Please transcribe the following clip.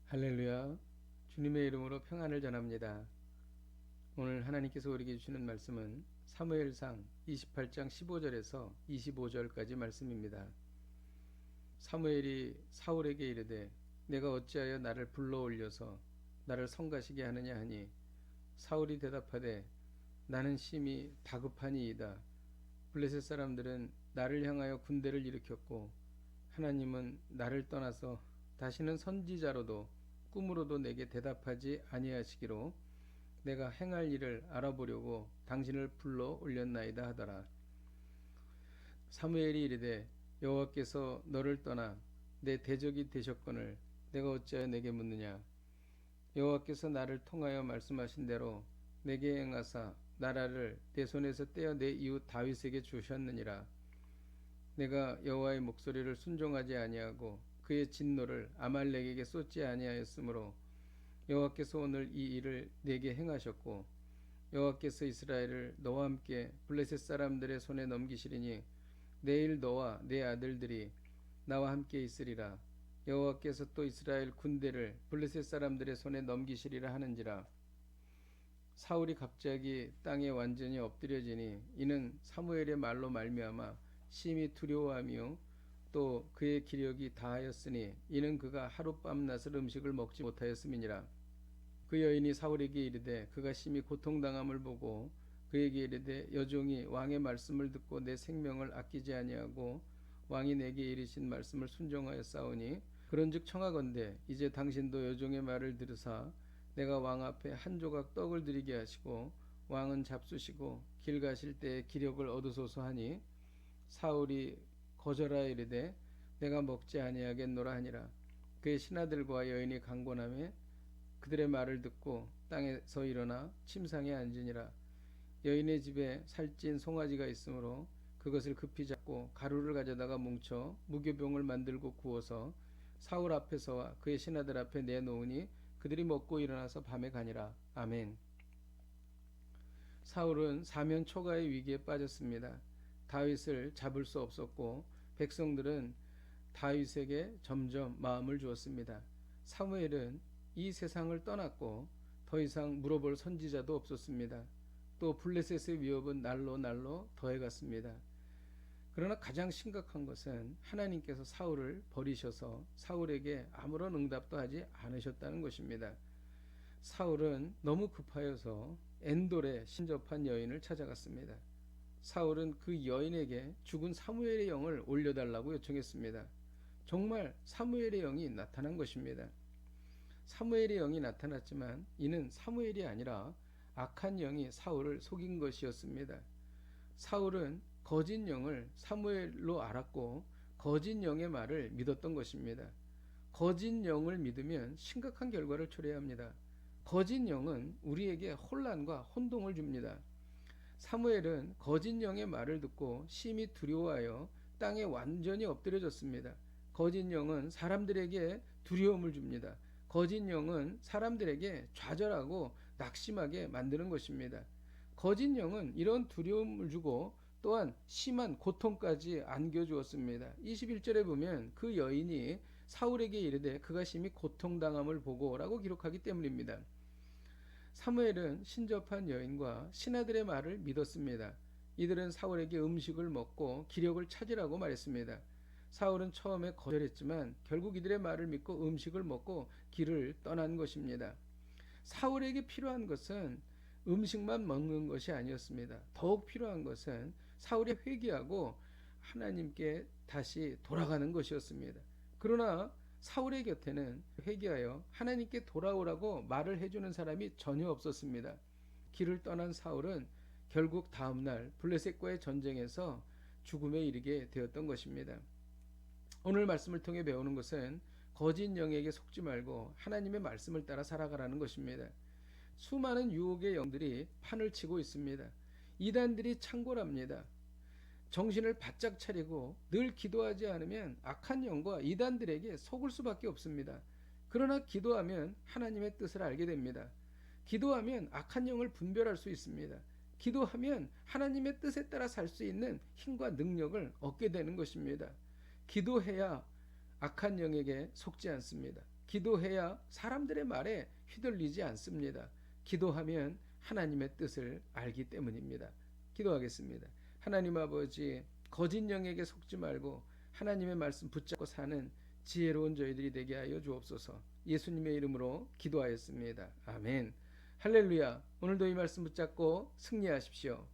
할렐루야. 주님의 이름으로 평안을 전합니다. 오늘 하나님께서 우리에게 주시는 말씀은 사무엘상 28장 15절에서 25절까지 말씀입니다. 사무엘이 사울에게 이르되 내가 어찌하여 나를 불러 올려서 나를 성가시게 하느냐 하니 사울이 대답하되 나는 심히 다급하니이다. 블레셋 사람들은 나를 향하여 군대를 일으켰고 하나님은 나를 떠나서 다시는 선지자로도 꿈으로도 내게 대답하지 아니하시기로 내가 행할 일을 알아보려고 당신을 불러 올렸나이다 하더라. 사무엘이 이르되 여호와께서 너를 떠나 내 대적이 되셨거늘 내가 어찌하여 내게 묻느냐. 여호와께서 나를 통하여 말씀하신 대로 내게 행하사 나라를 내 손에서 떼어 내 이웃 다윗에게 주셨느니라. 내가 여호와의 목소리를 순종하지 아니하고 그의 진노를 아말렉에게 쏟지 아니하였으므로 여호와께서 오늘 이 일을 내게 행하셨고 여호와께서 이스라엘을 너와 함께 블레셋 사람들의 손에 넘기시리니 내일 너와 내 아들들이 나와 함께 있으리라. 여호와께서 또 이스라엘 군대를 블레셋 사람들의 손에 넘기시리라 하는지라. 사울이 갑자기 땅에 완전히 엎드려지니 이는 사무엘의 말로 말미암아 심히 두려워하며 또 그의 기력이 다하였으니 이는 그가 하룻밤 낮을 음식을 먹지 못하였음이니라. 그 여인이 사울에게 이르되 그가 심히 고통당함을 보고 그에게 이르되 여종이 왕의 말씀을 듣고 내 생명을 아끼지 아니하고 왕이 내게 이르신 말씀을 순종하였사오니 그런즉 청하건대 이제 당신도 여종의 말을 들으사 내가 왕 앞에 한 조각 떡을 드리게 하시고 왕은 잡수시고 길 가실 때에 기력을 얻으소서 하니 사울이 거절하여 이르되 내가 먹지 아니하겠노라 하니라. 그의 신하들과 여인이 강권하며 그들의 말을 듣고 땅에서 일어나 침상에 앉으니라. 여인의 집에 살찐 송아지가 있으므로 그것을 급히 잡고 가루를 가져다가 뭉쳐 무교병을 만들고 구워서 사울 앞에서와 그의 신하들 앞에 내놓으니 그들이 먹고 일어나서 밤에 가니라. 아멘. 사울은 사면 초가의 위기에 빠졌습니다. 다윗을 잡을 수 없었고 백성들은 다윗에게 점점 마음을 주었습니다. 사무엘은 이 세상을 떠났고 더 이상 물어볼 선지자도 없었습니다. 또 블레셋의 위협은 날로 날로 더해갔습니다. 그러나 가장 심각한 것은 하나님께서 사울을 버리셔서 사울에게 아무런 응답도 하지 않으셨다는 것입니다. 사울은 너무 급하여서 엔돌에 신접한 여인을 찾아갔습니다. 사울은 그 여인에게 죽은 사무엘의 영을 올려달라고 요청했습니다. 정말 사무엘의 영이 나타난 것입니다. 사무엘의 영이 나타났지만 이는 사무엘이 아니라 악한 영이 사울을 속인 것이었습니다. 사울은 거짓 영을 사무엘로 알았고 거짓 영의 말을 믿었던 것입니다. 거짓 영을 믿으면 심각한 결과를 초래합니다. 거짓 영은 우리에게 혼란과 혼동을 줍니다. 사무엘은 거짓 영의 말을 듣고 심히 두려워하여 땅에 완전히 엎드려졌습니다. 거짓 영은 사람들에게 두려움을 줍니다. 거짓 영은 사람들에게 좌절하고 낙심하게 만드는 것입니다. 거짓 영은 이런 두려움을 주고 또한 심한 고통까지 안겨주었습니다. 21절에 보면 그 여인이 사울에게 이르되 그가 심히 고통당함을 보고 라고 기록하기 때문입니다. 사무엘은 신접한 여인과 신하들의 말을 믿었습니다. 이들은 사울에게 음식을 먹고 기력을 찾으라고 말했습니다. 사울은 처음에 거절했지만 결국 이들의 말을 믿고 음식을 먹고 길을 떠난 것입니다. 사울에게 필요한 것은 음식만 먹는 것이 아니었습니다. 더욱 필요한 것은 사울이 회개하고 하나님께 다시 돌아가는 것이었습니다. 그러나 사울의 곁에는 회개하여 하나님께 돌아오라고 말을 해주는 사람이 전혀 없었습니다. 길을 떠난 사울은 결국 다음날 블레셋과의 전쟁에서 죽음에 이르게 되었던 것입니다. 오늘 말씀을 통해 배우는 것은 거짓 영에게 속지 말고 하나님의 말씀을 따라 살아가라는 것입니다. 수많은 유혹의 영들이 판을 치고 있습니다. 이단들이 창궐합니다. 정신을 바짝 차리고 늘 기도하지 않으면 악한 영과 이단들에게 속을 수밖에 없습니다. 그러나 기도하면 하나님의 뜻을 알게 됩니다. 기도하면 악한 영을 분별할 수 있습니다. 기도하면 하나님의 뜻에 따라 살 수 있는 힘과 능력을 얻게 되는 것입니다. 기도해야 악한 영에게 속지 않습니다. 기도해야 사람들의 말에 휘둘리지 않습니다. 기도하면 하나님의 뜻을 알기 때문입니다. 기도하겠습니다. 하나님 아버지, 거짓 영에게 속지 말고 하나님의 말씀 붙잡고 사는 지혜로운 저희들이 되게 하여 주옵소서. 예수님의 이름으로 기도하였습니다. 아멘. 할렐루야. 오늘도 이 말씀 붙잡고 승리하십시오.